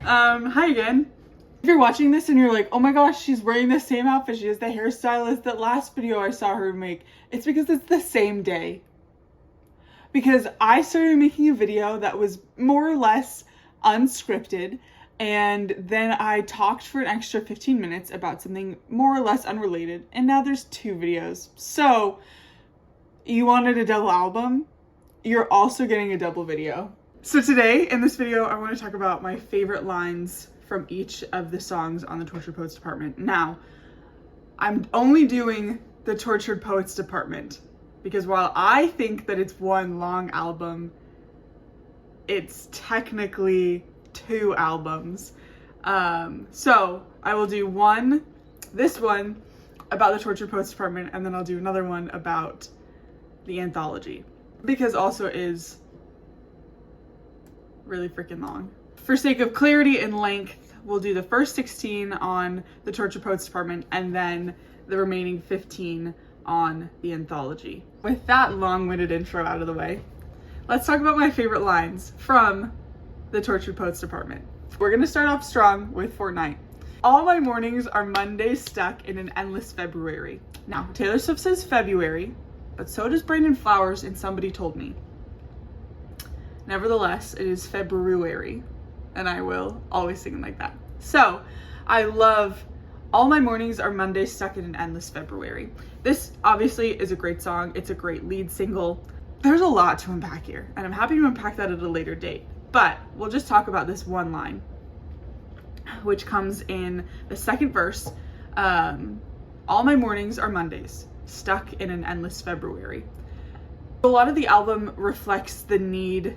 Hi again. If you're watching this and you're like, oh my gosh, she's wearing the same outfit, she has the hairstylist that last video I saw her make, it's because it's the same day. Because I started making a video that was more or less unscripted, and then I talked for an extra 15 minutes about something more or less unrelated, and now there's 2 videos. So, you wanted a double album? You're also getting a double video. So today, in this video, I want to talk about my favorite lines from each of the songs on the Tortured Poets Department. Now, I'm only doing the Tortured Poets Department because while I think that it's one long album, it's technically 2 albums. So I will do this one about the Tortured Poets Department, and then I'll do another one about the Anthology, because also is really freaking long. For sake of clarity and length, we'll do the first 16 on the Tortured Poets Department and then the remaining 15 on the Anthology. With that long-winded intro out of the way, let's talk about my favorite lines from the Tortured Poets Department. We're gonna start off strong with Fortnite. All my mornings are Mondays stuck in an endless February. Now, Taylor Swift says February, but so does Brandon Flowers and Somebody Told Me. Nevertheless, it is February, and I will always sing it like that. So, I love All My Mornings Are Mondays Stuck in an Endless February. This obviously is a great song. It's a great lead single. There's a lot to unpack here, and I'm happy to unpack that at a later date. But we'll just talk about this one line, which comes in the second verse. All my mornings are Mondays, stuck in an endless February. A lot of the album reflects the need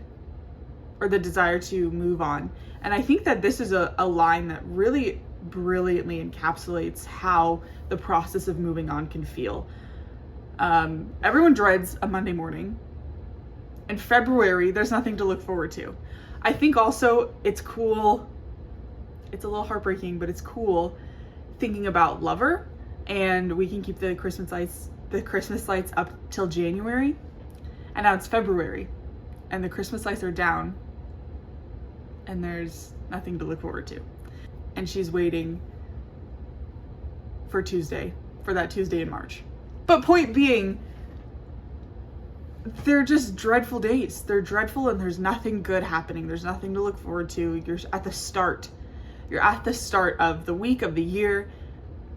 or the desire to move on. And I think that this is a line that really brilliantly encapsulates how the process of moving on can feel. Everyone dreads a Monday morning. In February, there's nothing to look forward to. I think also it's cool, it's a little heartbreaking, but it's cool thinking about Lover, and we can keep the Christmas lights up till January, and now it's February, and the Christmas lights are down, and there's nothing to look forward to. And she's waiting for that Tuesday in March. But point being, they're just dreadful days. They're dreadful and there's nothing good happening. There's nothing to look forward to. You're at the start of the week, of the year,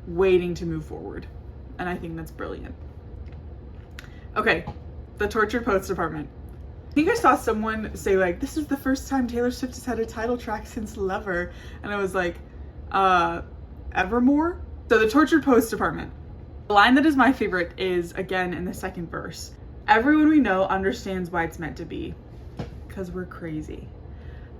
waiting to move forward. And I think that's brilliant. Okay, the Tortured Poets Department. I think I saw someone say like, this is the first time Taylor Swift has had a title track since Lover. And I was like, Evermore? So the Tortured Poets Department. The line that is my favorite is, again, in the second verse. Everyone we know understands why it's meant to be, because we're crazy.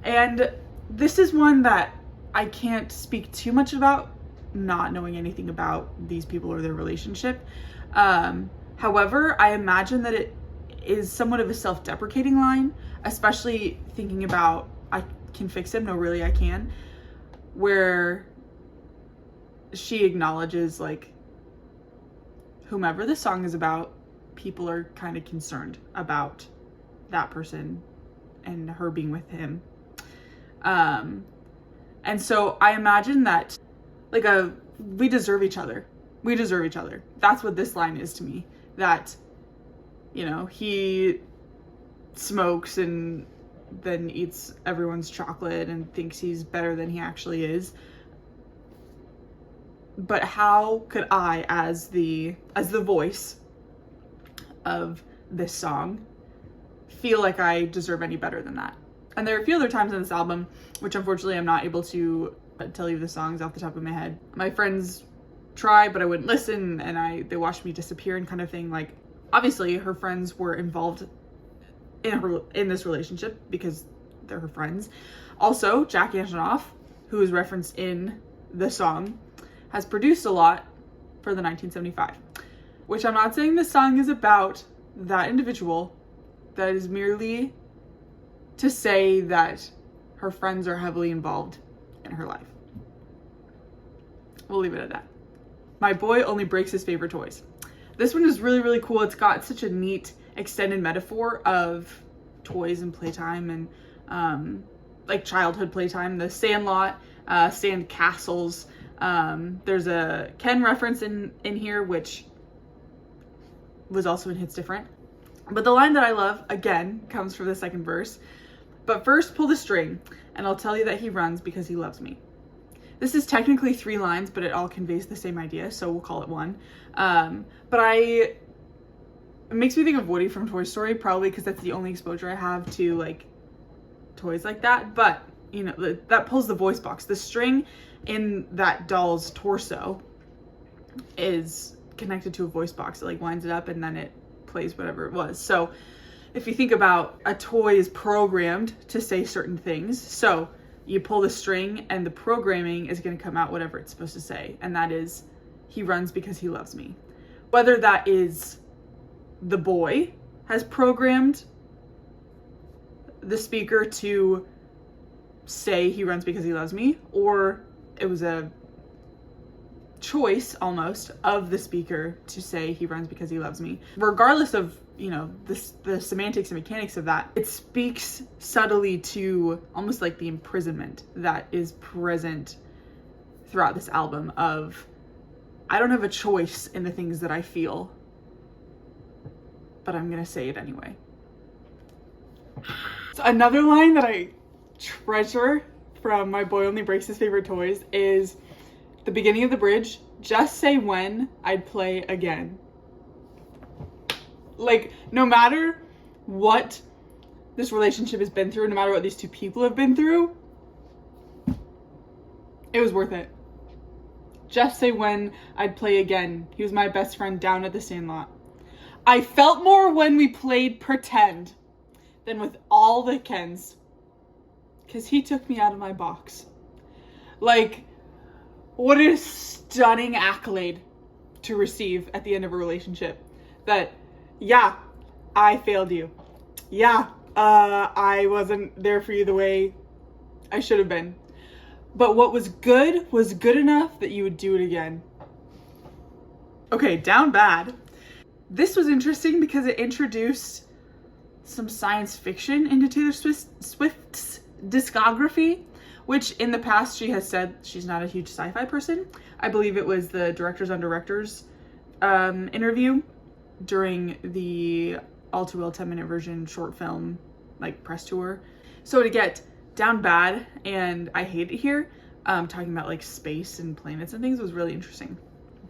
And this is one that I can't speak too much about, not knowing anything about these people or their relationship. However, I imagine that it is somewhat of a self-deprecating line, especially thinking about I can fix him, no really I can, where she acknowledges like whomever the song is about, people are kind of concerned about that person and her being with him. And so I imagine that like we deserve each other. We deserve each other. That's what this line is to me. That, you know, he smokes and then eats everyone's chocolate and thinks he's better than he actually is. But how could I, as the voice of this song, feel like I deserve any better than that? And there are a few other times in this album, which unfortunately I'm not able to tell you the songs off the top of my head. My friends try, but I wouldn't listen, and they watched me disappear and kind of thing. Like, obviously her friends were involved in this relationship because they're her friends. Also, Jack Antonoff, who is referenced in the song, has produced a lot for the 1975, which I'm not saying this song is about that individual. That is merely to say that her friends are heavily involved in her life. We'll leave it at that. My boy only breaks his favorite toys. This one is really, really cool. It's got such a neat extended metaphor of toys and playtime and like childhood playtime, the Sandlot, sand castles. There's a Ken reference in here, which was also in Hits Different. But the line that I love, again, comes from the second verse. But first pull the string, and I'll tell you that he runs because he loves me. This is technically 3 lines, but it all conveys the same idea, so we'll call it 1. It makes me think of Woody from Toy Story, probably because that's the only exposure I have to like toys like that. But you know, that pulls the voice box. The string in that doll's torso is connected to a voice box. It like winds it up and then it plays whatever it was. So if you think about, a toy is programmed to say certain things. So you pull the string and the programming is going to come out whatever it's supposed to say. And that is, he runs because he loves me. Whether that is the boy has programmed the speaker to say he runs because he loves me, or it was a choice almost of the speaker to say he runs because he loves me. Regardless of, you know, the semantics and mechanics of that, it speaks subtly to almost like the imprisonment that is present throughout this album of, I don't have a choice in the things that I feel, but I'm gonna say it anyway. So another line that I treasure from My Boy Only Breaks His Favorite Toys is the beginning of the bridge, just say when I'd play again. Like, no matter what this relationship has been through, no matter what these two people have been through, it was worth it. Just say when I'd play again. He was my best friend down at the Sandlot. I felt more when we played pretend than with all the Kens, because he took me out of my box. Like, what a stunning accolade to receive at the end of a relationship. That, yeah, I failed you. Yeah, I wasn't there for you the way I should have been. But what was good enough that you would do it again. Okay, Down Bad. This was interesting because it introduced some science fiction into Taylor Swift's discography, which in the past she has said she's not a huge sci-fi person. I believe it was the Directors on Directors interview during the All Too Well 10-minute version short film like press tour. So to get Down Bad and I Hate It Here, talking about like space and planets and things, was really interesting.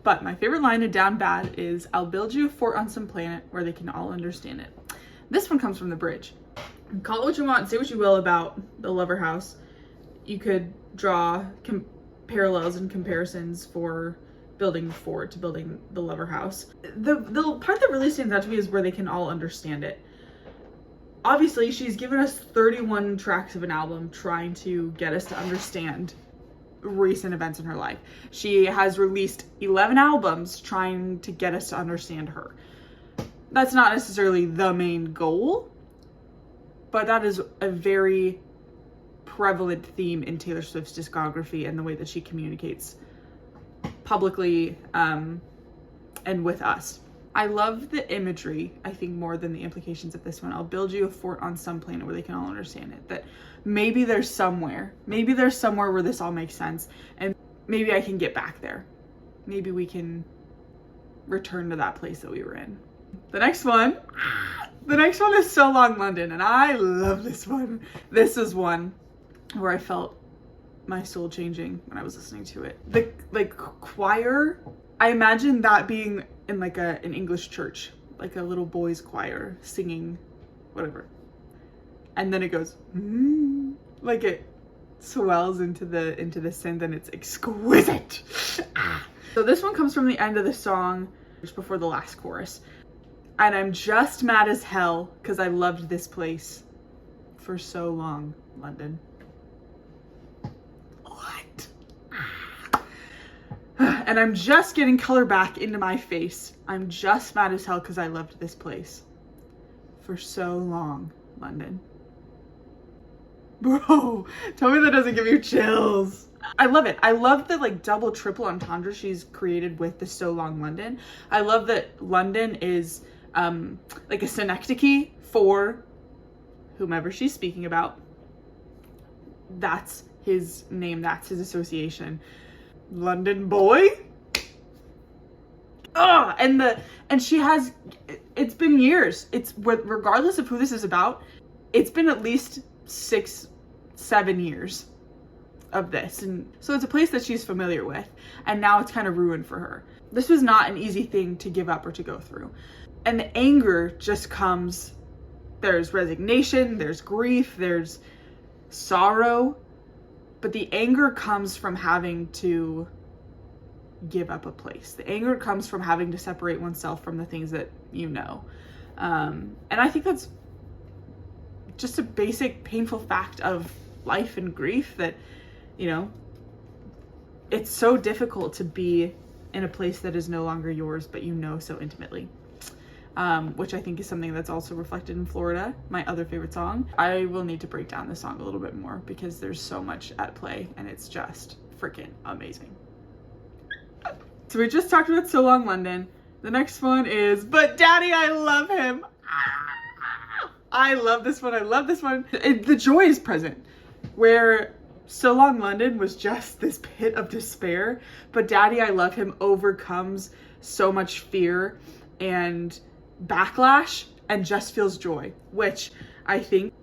But my favorite line in Down Bad is, I'll build you a fort on some planet where they can all understand it. This one comes from the bridge. Call it what you want, say what you will about the Lover House. You could draw parallels and comparisons for building the fort to building the Lover House. The part that really stands out to me is where they can all understand it. Obviously, she's given us 31 tracks of an album trying to get us to understand recent events in her life. She has released 11 albums trying to get us to understand her. That's not necessarily the main goal, but that is a very prevalent theme in Taylor Swift's discography and the way that she communicates publicly and with us. I love the imagery, I think, more than the implications of this one. I'll build you a fort on some planet where they can all understand it. That maybe there's somewhere where this all makes sense, and maybe I can get back there. Maybe we can return to that place that we were in. The next one is So Long London, and I love this one. This is one where I felt my soul changing when I was listening to it. The choir, I imagine that being in like an English church, like a little boys choir singing whatever, and then it goes like it swells into the synth, and it's exquisite. So this one comes from the end of the song, just before the last chorus, and I'm just mad as hell because I loved this place for so long, London. And I'm just getting color back into my face. I'm just mad as hell because I loved this place for so long, London. Bro, tell me that doesn't give you chills. I love it. I love the like double, triple entendre she's created with the So Long London. I love that London is like a synecdoche for whomever she's speaking about. that's his name, that's his association. London boy. Ugh, and she has, it's been years. It's regardless of who this is about, it's been at least 6-7 years of this. And so it's a place that she's familiar with, and now it's kind of ruined for her. This was not an easy thing to give up or to go through. And the anger just comes, there's resignation, there's grief, there's sorrow, but the anger comes from having to give up a place. The anger comes from having to separate oneself from the things that you know. And I think that's just a basic painful fact of life and grief, that, you know, it's so difficult to be in a place that is no longer yours, but you know so intimately. Which I think is something that's also reflected in Florida, my other favorite song. I will need to break down this song a little bit more because there's so much at play and it's just freaking amazing. So we just talked about So Long London. The next one is But Daddy, I Love Him. I love this one. I love this one. The joy is present. Where So Long London was just this pit of despair, But Daddy, I Love Him overcomes so much fear and backlash and just feels joy, which I think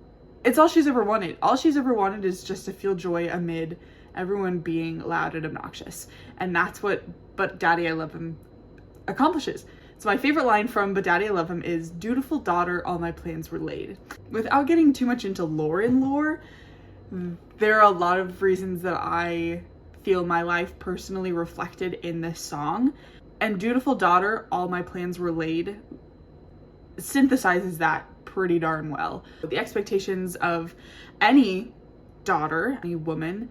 it's all she's ever wanted. All she's ever wanted is just to feel joy amid everyone being loud and obnoxious. And that's what But Daddy, I Love Him accomplishes. So my favorite line from But Daddy, I Love Him is, dutiful daughter, all my plans were laid. Without getting too much into lore, there are a lot of reasons that I feel my life personally reflected in this song. And dutiful daughter, all my plans were laid synthesizes that pretty darn well. The expectations of any daughter, any woman,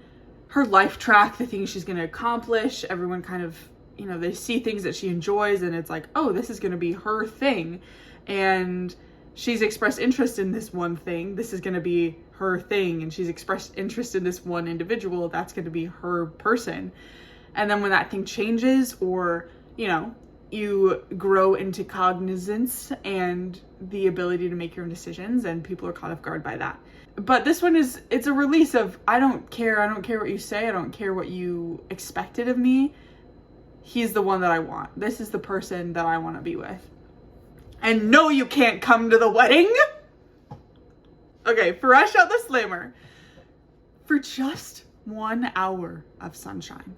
her life track, the things she's going to accomplish, everyone kind of, you know, they see things that she enjoys and it's like, oh, this is going to be her thing. And she's expressed interest in this one thing. This is going to be her thing. And she's expressed interest in this one individual. That's going to be her person. And then when that thing changes, or, you know, you grow into cognizance and the ability to make your own decisions, and people are caught off guard by that. But this one is, it's a release of, I don't care what you say, I don't care what you expected of me. He's the one that I want. This is the person that I want to be with. And no, you can't come to the wedding. Okay, Fresh Out the Slammer. For just 1 hour of sunshine.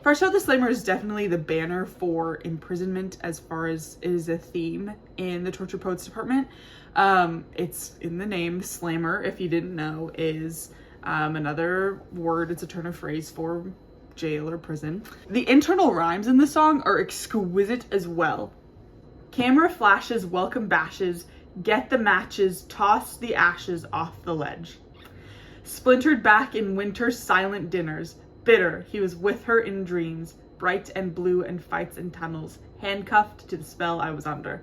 Fresh Out the Slammer is definitely the banner for imprisonment as far as it is a theme in the Torture Poets Department. It's in the name. Slammer, if you didn't know, is another word. It's a turn of phrase for jail or prison. The internal rhymes in the song are exquisite as well. Camera flashes, welcome bashes, get the matches, toss the ashes off the ledge. Splintered back in winter's silent dinners, bitter, he was with her in dreams, bright and blue and fights in tunnels, handcuffed to the spell I was under.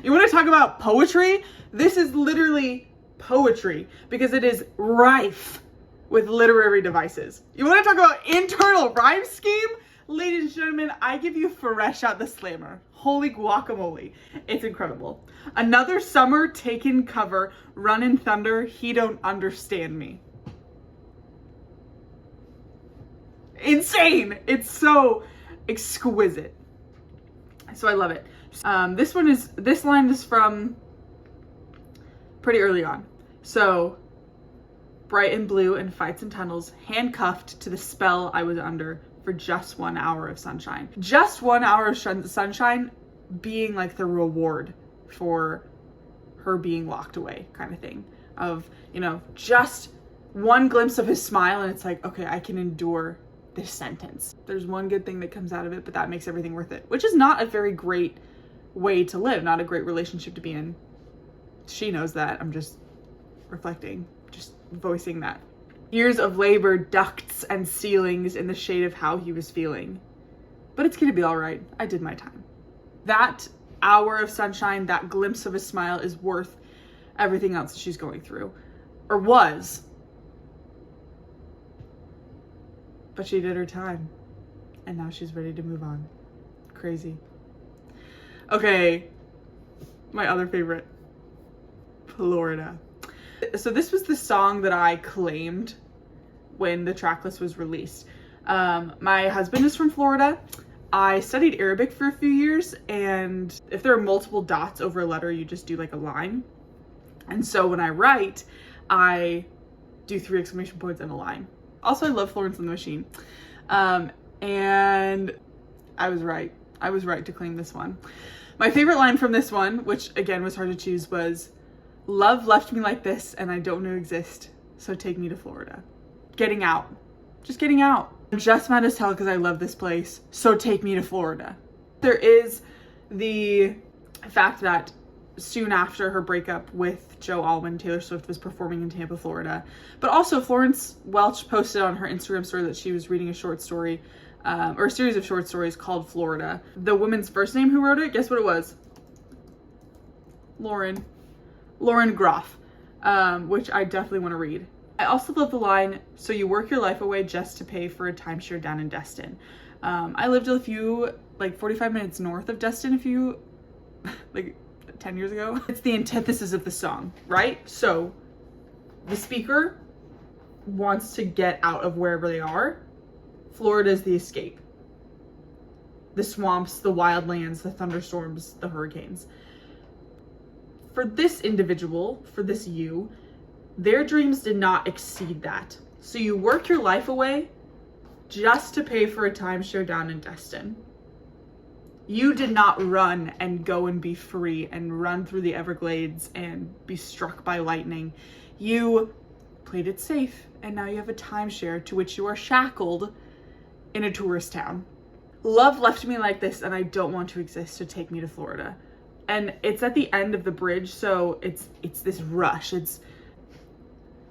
You want to talk about poetry? This is literally poetry because it is rife with literary devices. You want to talk about internal rhyme scheme? Ladies and gentlemen, I give you Fresh Out the Slammer. Holy guacamole. It's incredible. Another summer taken cover, running thunder, he don't understand me. Insane. It's so exquisite. So I love it. This line is from pretty early on. So, bright and blue and fights and tunnels, handcuffed to the spell I was under for just 1 hour of sunshine. Just 1 hour of sunshine being like the reward for her being locked away, kind of thing. Of, you know, just one glimpse of his smile and it's like, okay, I can endure this sentence. There's one good thing that comes out of it, but that makes everything worth it, which is not a very great way to live, not a great relationship to be in. She knows that. I'm just reflecting, just voicing that. Years of labor, ducts and ceilings in the shade of how he was feeling. But it's gonna be all right. I did my time. That hour of sunshine, that glimpse of a smile is worth everything else that she's going through, or was. But she did her time, and now she's ready to move on. Crazy. Okay, my other favorite, Florida. So this was the song that I claimed when the track list was released. My husband is from Florida. I studied Arabic for a few years, and if there are multiple dots over a letter, you just do like a line. And so when I write, I do 3 exclamation points and a line. Also, I love Florence and the Machine. And I was right. I was right to claim this one. My favorite line from this one, which again was hard to choose, was, "Love left me like this and I don't want to exist, so take me to Florida." Getting out. Just getting out. I'm just mad as hell because I love this place, so take me to Florida. There is the fact that soon after her breakup with Joe Alwyn, Taylor Swift was performing in Tampa, Florida. But also Florence Welch posted on her Instagram story that she was reading a short story, or a series of short stories called Florida. The woman's first name who wrote it, guess what it was? Lauren Groff, which I definitely want to read. I also love the line, "So you work your life away just to pay for a timeshare down in Destin." I lived a few, like 45 minutes north of Destin like 10 years ago. It's the antithesis of the song, right? So the speaker wants to get out of wherever they are. Florida is the escape. The swamps, the wildlands, the thunderstorms, the hurricanes. For this individual, for this you, their dreams did not exceed that. So you work your life away just to pay for a timeshare down in Destin. You did not run and go and be free and run through the Everglades and be struck by lightning. You played it safe, and now you have a timeshare to which you are shackled in a tourist town. Love left me like this and I don't want to exist, so take me to Florida. And it's at the end of the bridge, so it's this rush. It's,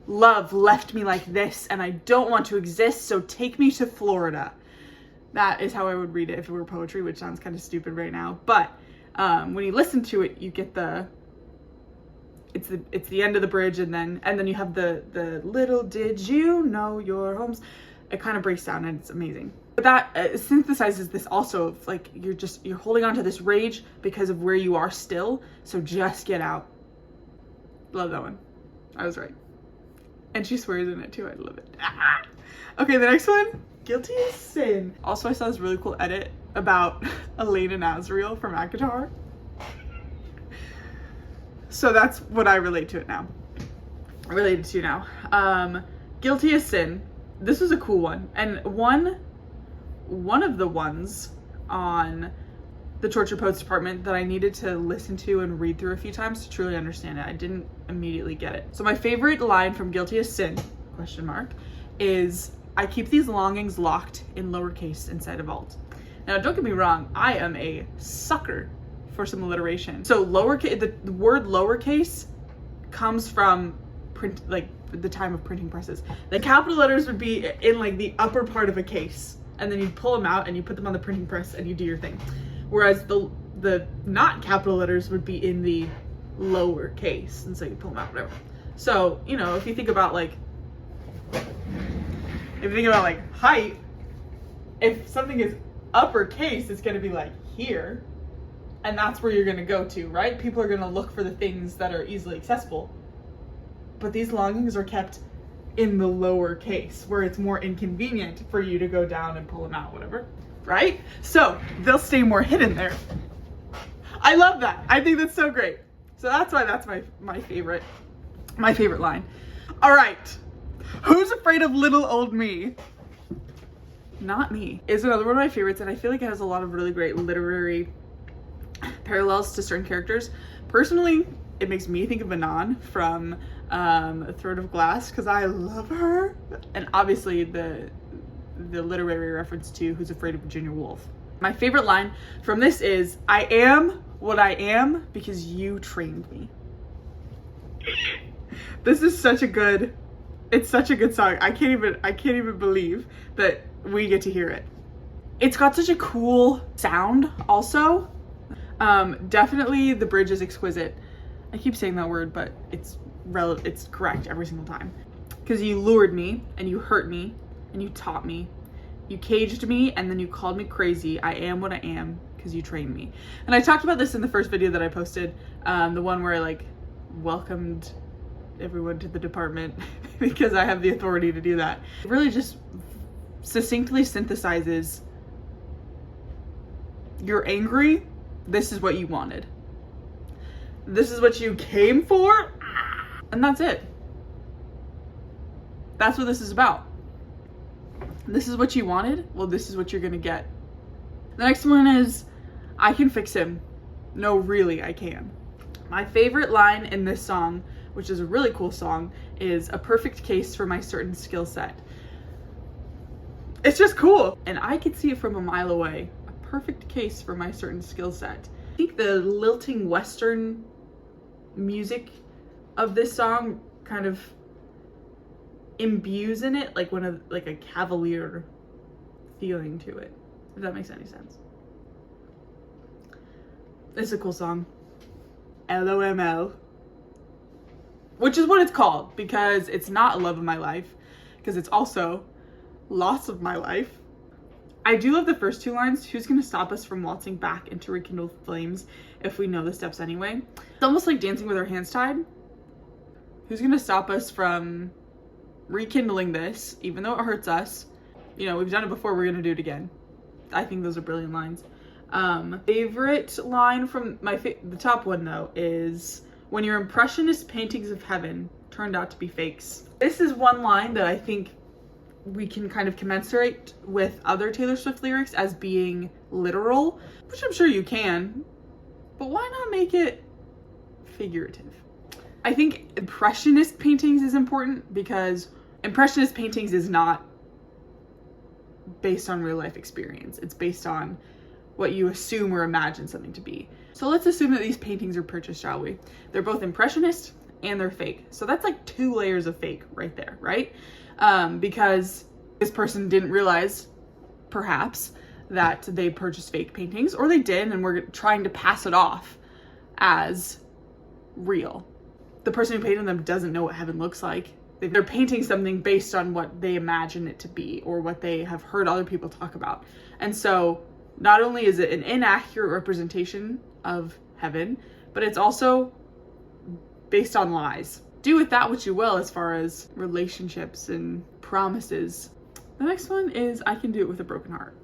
love left me like this and I don't want to exist, so take me to Florida. That is how I would read it if it were poetry, which sounds kind of stupid right now. But when you listen to it, you get it's the end of the bridge, and then you have the little did you know your homes. It kind of breaks down and it's amazing. But that synthesizes this also of like, you're holding on to this rage because of where you are still. So just get out. Love that one. I was right. And she swears in it too. I love it. Okay, the next one. Guilty as Sin. Also, I saw this really cool edit about Elena Nazriel from Akatar. So that's what I relate to it now. Guilty as Sin. This was a cool one. And one of the ones on the Torture Poets department that I needed to listen to and read through a few times to truly understand it. I didn't immediately get it. So my favorite line from Guilty as Sin, is, "I keep these longings locked in lowercase inside a vault." Now, don't get me wrong, I am a sucker for some alliteration. So lowercase, the word lowercase comes from print, like the time of printing presses. The capital letters would be in like the upper part of a case, and then you pull them out and you put them on the printing press and you do your thing. Whereas the not capital letters would be in the lower case, and so you pull them out, whatever. So, you know, if you think about like height, if something is uppercase, it's gonna be like here, and that's where you're gonna go to, right? People are gonna look for the things that are easily accessible. But these longings are kept in the lower case, where it's more inconvenient for you to go down and pull them out, whatever, right? So they'll stay more hidden there. I love that. I think that's so great. So that's why that's my favorite line. All right. Who's afraid of little old me? Not me. Is another one of my favorites, and I feel like it has a lot of really great literary parallels to certain characters. Personally, it makes me think of Anon from Throne of Glass, because I love her. And obviously the literary reference to Who's Afraid of Virginia Woolf. My favorite line from this is, "I am what I am because you trained me." This is such a good song. I can't even believe that we get to hear it. It's got such a cool sound also. Definitely the bridge is exquisite. I keep saying that word, but it's correct every single time. Because you lured me and you hurt me and you taught me. You caged me and then you called me crazy. I am what I am because you trained me. And I talked about this in the first video that I posted, the one where I like welcomed everyone to the department because I have the authority to do that. It really just succinctly synthesizes, you're angry, this is what you wanted. This is what you came for, and that's it. That's what this is about. This is what you wanted, well, this is what you're gonna get. The next one is, I can fix him. No, really, I can. My favorite line in this song, which is a really cool song, is a perfect case for my certain skill set. It's just cool. And I could see it from a mile away. A perfect case for my certain skill set. I think the lilting Western music of this song kind of imbues in it like a cavalier feeling to it, if that makes any sense. It's a cool song. LOML. Which is what it's called, because it's not love of my life, because it's also loss of my life. I do love the first two lines. Who's gonna stop us from waltzing back into rekindled flames if we know the steps anyway? It's almost like dancing with our hands tied. Who's gonna stop us from rekindling this, even though it hurts us? You know, we've done it before, we're gonna do it again. I think those are brilliant lines. Favorite line from the top one though is, when your impressionist paintings of heaven turned out to be fakes. This is one line that I think we can kind of commensurate with other Taylor Swift lyrics as being literal, which I'm sure you can, but why not make it figurative? I think impressionist paintings is important because impressionist paintings is not based on real life experience. It's based on what you assume or imagine something to be. So let's assume that these paintings are purchased, shall we? They're both impressionist and they're fake. So that's like 2 layers of fake right there, right? Because this person didn't realize, perhaps, that they purchased fake paintings, or they did and were trying to pass it off as real. The person who painted them doesn't know what heaven looks like. They're painting something based on what they imagine it to be or what they have heard other people talk about. And so not only is it an inaccurate representation of heaven, but it's also based on lies. Do with that what you will as far as relationships and promises. The next one is I Can Do It With a Broken Heart.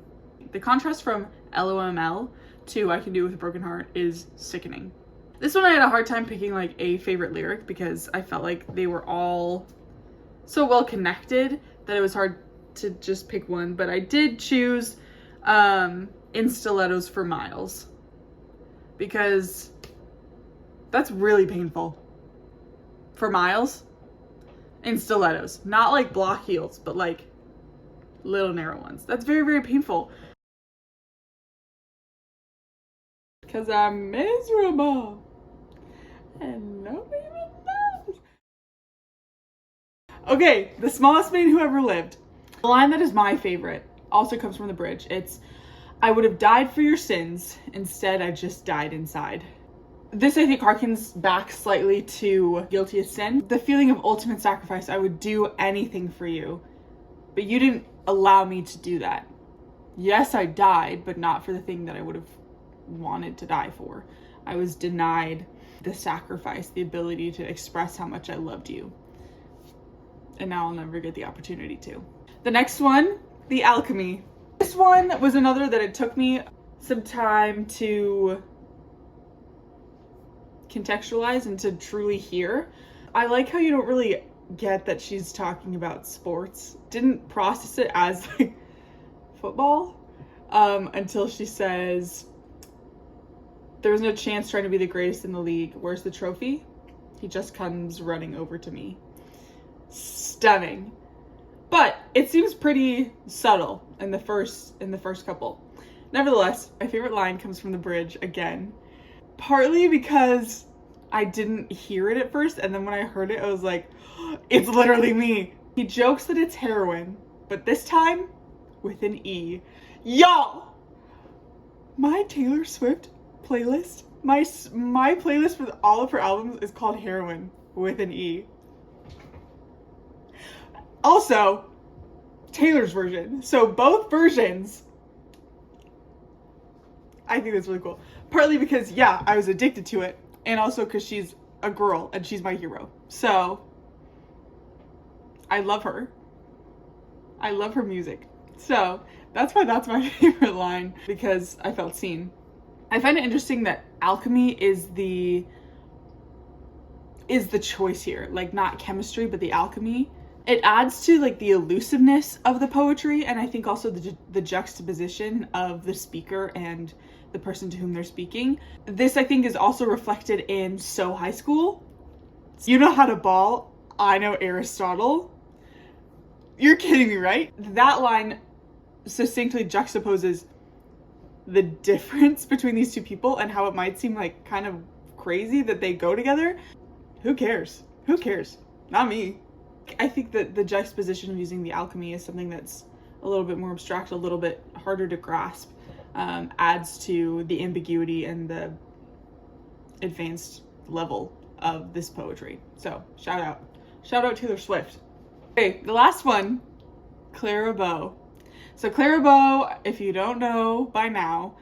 The contrast from LOML to I Can Do It With a Broken Heart is sickening. This one I had a hard time picking like a favorite lyric because I felt like they were all so well connected that it was hard to just pick one, but I did choose In Stilettos for Miles, because that's really painful. For miles in stilettos, not like block heels, but like little narrow ones. That's very, very painful. Because I'm miserable and nobody even knows. Okay, the smallest man who ever lived. The line that is my favorite also comes from the bridge. It's, I would have died for your sins, instead I just died inside. This, I think, harkens back slightly to Guilty as Sin. The feeling of ultimate sacrifice. I would do anything for you, but you didn't allow me to do that. Yes, I died, but not for the thing that I would have wanted to die for. I was denied the sacrifice, the ability to express how much I loved you. And now I'll never get the opportunity to. The next one, The Alchemy. This one was another that it took me some time to contextualize and to truly hear. I like how you don't really get that she's talking about sports. Didn't process it as like football until she says, there was no chance trying to be the greatest in the league. Where's the trophy? He just comes running over to me. Stunning. But it seems pretty subtle in the first couple. Nevertheless, my favorite line comes from the bridge again. Partly because I didn't hear it at first, and then when I heard it, I was like, it's literally me. He jokes that it's heroin, but this time with an E. Y'all! My Taylor Swift playlist, my playlist with all of her albums is called Heroin with an E. Also, Taylor's version. So both versions. I think that's really cool. Partly because, yeah, I was addicted to it. And also because she's a girl and she's my hero. So I love her. I love her music. So that's why that's my favorite line, because I felt seen. I find it interesting that alchemy is the choice here, like not chemistry, but the alchemy. It adds to like the elusiveness of the poetry, and I think also the juxtaposition of the speaker and the person to whom they're speaking. This, I think, is also reflected in So High School. You know how to ball, I know Aristotle. You're kidding me, right? That line succinctly juxtaposes the difference between these two people and how it might seem like kind of crazy that they go together. Who cares? Who cares? Not me. I think that the juxtaposition of using the alchemy is something that's a little bit more abstract, a little bit harder to grasp, adds to the ambiguity and the advanced level of this poetry. So shout out Taylor Swift. Okay, the last one, Clara Bow. So Clara Bow, if you don't know by now,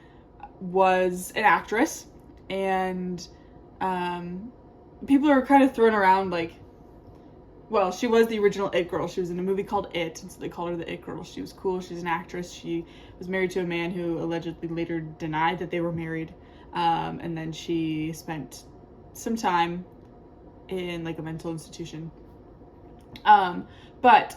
was an actress, and people are kind of thrown around like, well, she was the original It Girl. She was in a movie called It, and so they called her the It Girl. She was cool. She's an actress. She was married to a man who allegedly later denied that they were married, and then she spent some time in like a mental institution. But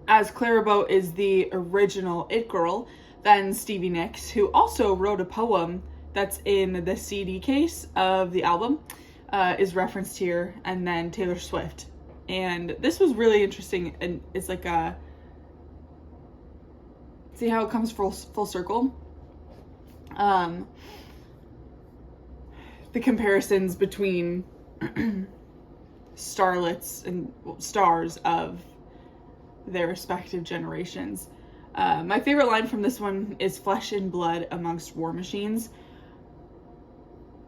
as Clara Bow is the original It Girl, then Stevie Nicks, who also wrote a poem that's in the CD case of the album, is referenced here, and then Taylor Swift. And this was really interesting, and it's like a, see how it comes full circle? The comparisons between starlets and stars of their respective generations. My favorite line from this one is "Flesh and blood amongst war machines."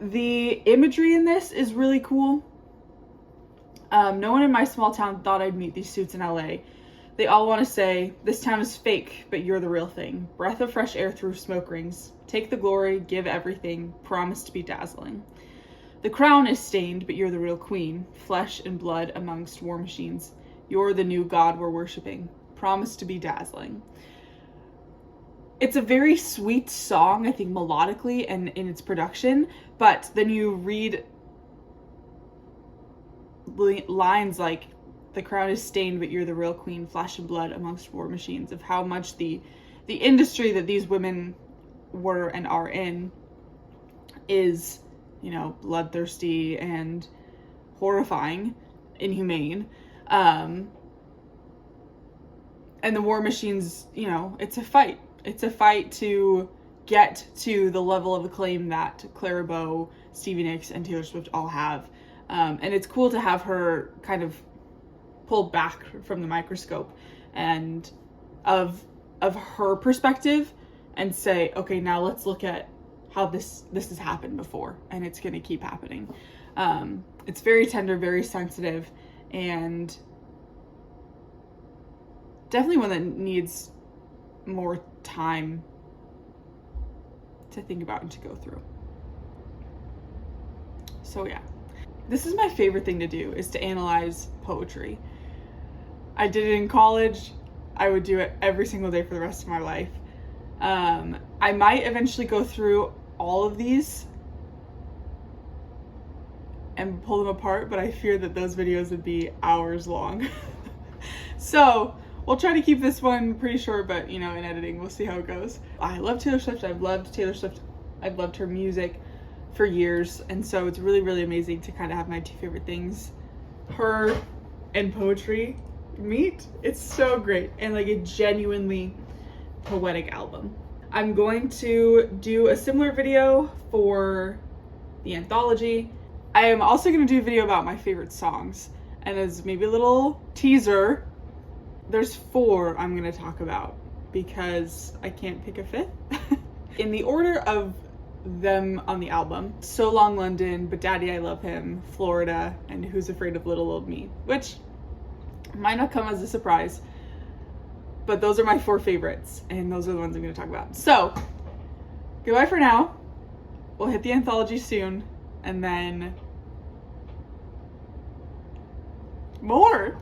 The imagery in this is really cool. No one in my small town thought I'd meet these suits in LA. They all want to say, "This town is fake, but you're the real thing. Breath of fresh air through smoke rings. Take the glory, give everything, promise to be dazzling. The crown is stained, but you're the real queen. Flesh and blood amongst war machines. You're the new god we're worshiping. Promise to be dazzling." It's a very sweet song, I think, melodically and in its production, but then you read lines like, "The crown is stained, but you're the real queen, flesh and blood amongst war machines," of how much the industry that these women were and are in is, you know, bloodthirsty and horrifying, inhumane. And the war machines, you know, it's a fight. It's a fight to get to the level of acclaim that Clara Bow, Stevie Nicks, and Taylor Swift all have. And it's cool to have her kind of pulled back from the microscope and of her perspective and say, okay, now let's look at how this has happened before, and it's going to keep happening. It's very tender, very sensitive, and definitely one that needs more time to think about and to go through. So yeah, this is my favorite thing to do, is to analyze poetry. I did it in college. I would do it every single day for the rest of my life. I might eventually go through all of these and pull them apart, but I fear that those videos would be hours long. So we'll try to keep this one pretty short, but you know, in editing, we'll see how it goes. I love Taylor Swift. I've loved Taylor Swift. I've loved her music for years, and so it's really, really amazing to kind of have my two favorite things, her and poetry, meet. It's so great, and like a genuinely poetic album. I'm going to do a similar video for the anthology. I am also going to do a video about my favorite songs, and as maybe a little teaser, there's 4 I'm going to talk about because I can't pick a 5th. In the order of them on the album: So Long London, But Daddy I Love Him, Florida, and Who's Afraid of Little Old Me, which might not come as a surprise, but those are my 4 favorites, and those are the ones I'm going to talk about. So, goodbye for now. We'll hit the anthology soon, and then more.